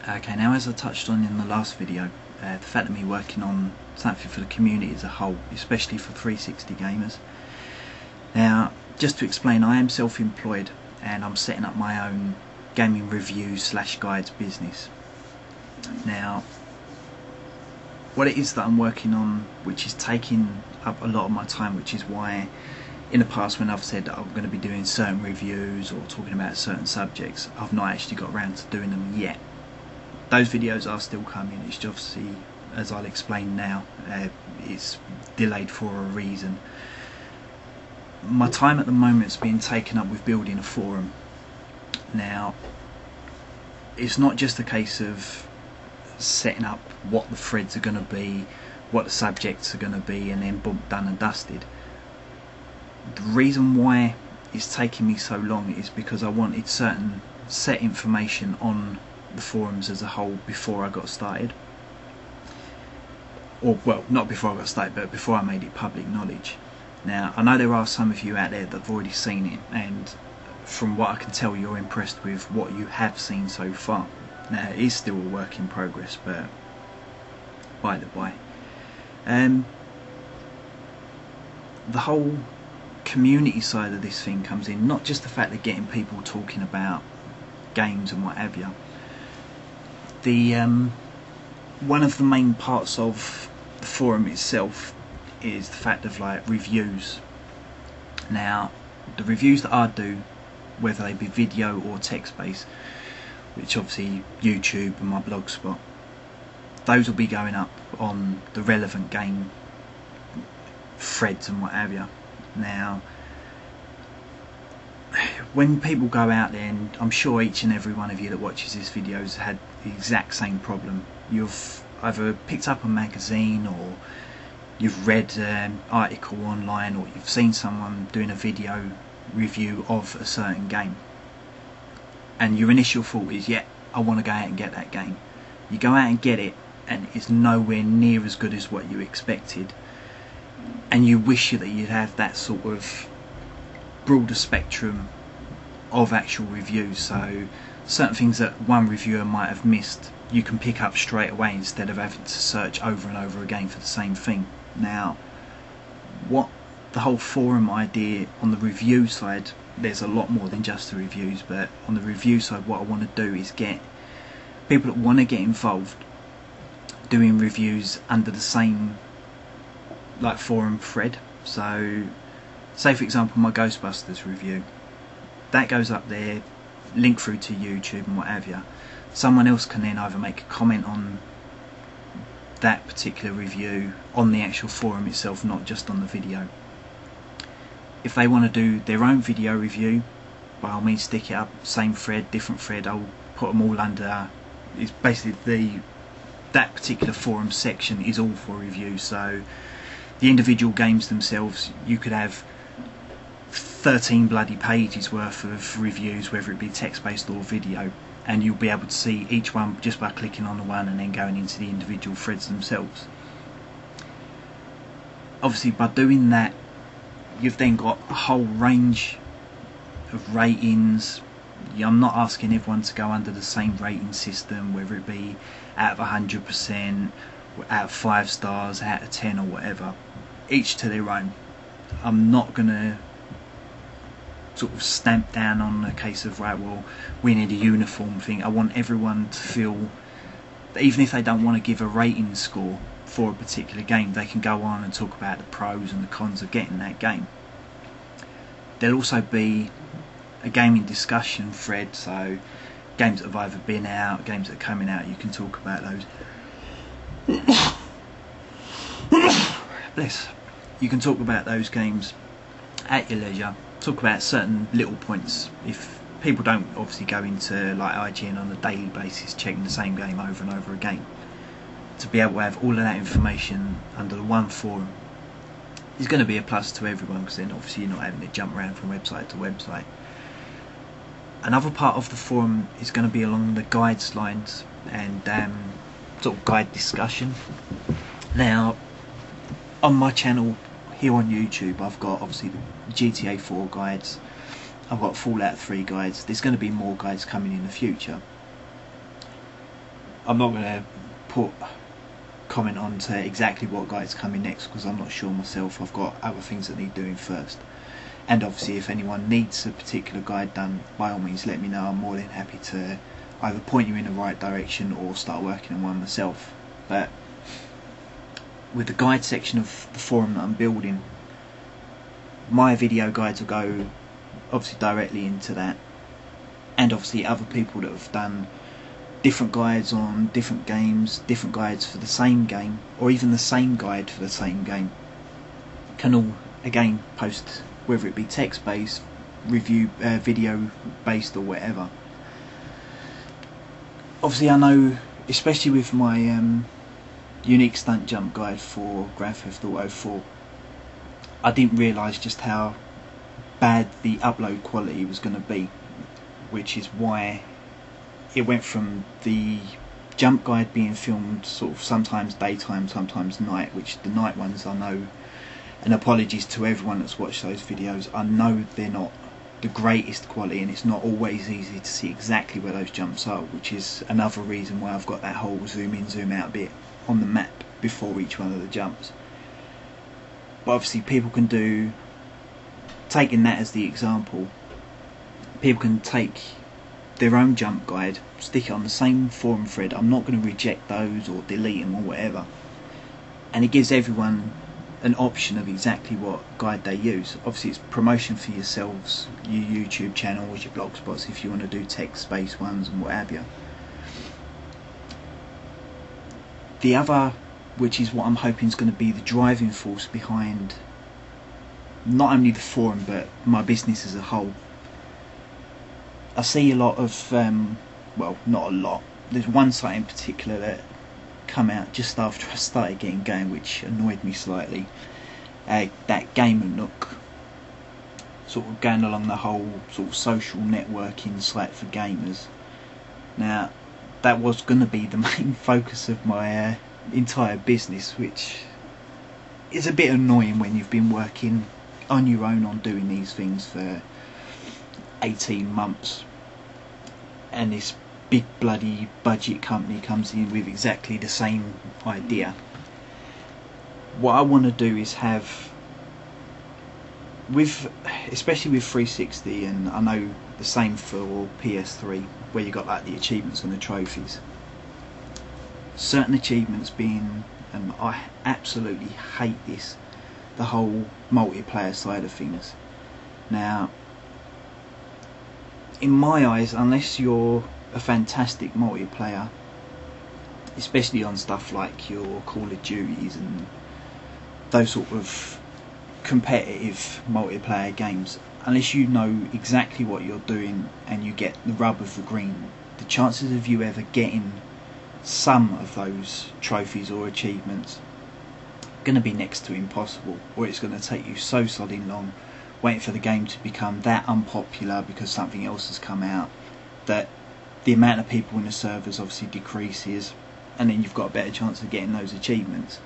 Okay, now as I touched on in the last video, the fact of me working on something for the community as a whole, especially for 360 gamers. Now, just to explain, I am self-employed and I'm setting up my own gaming reviews / guides business. Now, what it is that I'm working on, which is taking up a lot of my time, which is why in the past when I've said that I'm going to be doing certain reviews or talking about certain subjects, I've not actually got around to doing them yet. Those videos are still coming, it's just obviously, as I'll explain now, it's delayed for a reason. My time at the moment is being taken up with building a forum. Now, it's not just a case of setting up what the threads are going to be, what the subjects are going to be, and then boom, done and dusted. The reason why it's taking me so long is because I wanted certain set information on the forums as a whole before I got started. Or, well, not before I got started, but before I made it public knowledge. Now, I know there are some of you out there that have already seen it, and from what I can tell, you're impressed with what you have seen so far. Now, it is still a work in progress, but by the by. The whole community side of this thing comes in, not just the fact of getting people talking about games and what have you. One of the main parts of the forum itself is the fact of like reviews. Now, the reviews that I do, whether they be video or text based, which obviously YouTube and my blogspot, those will be going up on the relevant game threads and what have you. Now, when people go out there, and I'm sure each and every one of you that watches this video has had the exact same problem. You've either picked up a magazine, or you've read an article online, or you've seen someone doing a video review of a certain game, and your initial thought is, yeah, I want to go out and get that game. You go out and get it, and it's nowhere near as good as what you expected, and you wish that you'd have that sort of broader spectrum of actual reviews, so certain things that one reviewer might have missed, you can pick up straight away instead of having to search over and over again for the same thing. Now, what the whole forum idea on the review side, there's a lot more than just the reviews, but on the review side, what I want to do is get people that want to get involved doing reviews under the same like forum thread. So say for example my Ghostbusters review, that goes up there, link through to YouTube and what have you. Someone else can then either make a comment on that particular review on the actual forum itself, not just on the video. If they want to do their own video review, by all means stick it up, same thread, different thread, I'll put them all under. It's basically that particular forum section is all for reviews. So the individual games themselves, you could have 13 bloody pages worth of reviews, whether it be text based or video, and you'll be able to see each one just by clicking on the one and then going into the individual threads themselves. Obviously by doing that, you've then got a whole range of ratings. I'm not asking everyone to go under the same rating system, whether it be out of 100%, out of 5 stars, out of 10 or whatever. Each to their own. I'm not going to sort of stamp down on a case of, right, well, we need a uniform thing. I want everyone to feel that even if they don't want to give a rating score for a particular game, they can go on and talk about the pros and the cons of getting that game. There'll also be a gaming discussion thread, so games that have either been out, games that are coming out, you can talk about those. Bless. You can talk about those games at your leisure, talk about certain little points. If people don't obviously go into like IGN on a daily basis checking the same game over and over again, to be able to have all of that information under the one forum is going to be a plus to everyone, because then obviously you're not having to jump around from website to website. Another part of the forum is going to be along the guides lines and sort of guide discussion. Now, on my channel here on YouTube, I've got obviously the GTA 4 guides, I've got Fallout 3 guides, there's going to be more guides coming in the future. I'm not going to comment on to exactly what guide's coming next, because I'm not sure myself. I've got other things that need doing first. And obviously if anyone needs a particular guide done, by all means let me know. I'm more than happy to either point you in the right direction or start working on one myself. But with the guide section of the forum that I'm building, my video guides will go obviously directly into that, and obviously other people that have done different guides on different games, different guides for the same game, or even the same guide for the same game, can all again post, whether it be text based, review, video based, or whatever. Obviously I know, especially with my unique stunt jump guide for Grand Theft Auto 4, I didn't realise just how bad the upload quality was going to be, which is why it went from the jump guide being filmed sort of sometimes daytime, sometimes night, which the night ones, I know, and apologies to everyone that's watched those videos, I know they're not the greatest quality, and it's not always easy to see exactly where those jumps are, which is another reason why I've got that whole zoom in zoom out bit on the map before each one of the jumps. But obviously people can do, taking that as the example, people can take their own jump guide, stick it on the same forum thread. I'm not going to reject those or delete them or whatever, and it gives everyone an option of exactly what guide they use. Obviously it's promotion for yourselves, your YouTube channels, your blog spots, if you want to do text-based ones and what have you. The other, which is what I'm hoping is going to be the driving force behind not only the forum but my business as a whole. I see a lot of, well, not a lot, there's one site in particular that come out just after I started getting going, which annoyed me slightly. That Gamer Nook, sort of going along the whole sort of social networking site for gamers. Now that was going to be the main focus of my entire business, which is a bit annoying when you've been working on your own on doing these things for 18 months and this big bloody budget company comes in with exactly the same idea. What I want to do is have, with especially with 360, and I know the same for PS3, where you got like the achievements and the trophies, certain achievements being, and I absolutely hate this, the whole multiplayer side of things. Now in my eyes, unless you're a fantastic multiplayer, especially on stuff like your Call of Duties and those sort of competitive multiplayer games, unless you know exactly what you're doing and you get the rub of the green, the chances of you ever getting some of those trophies or achievements are going to be next to impossible, or it's going to take you so sodding long waiting for the game to become that unpopular because something else has come out that the amount of people in the servers obviously decreases, and then you've got a better chance of getting those achievements.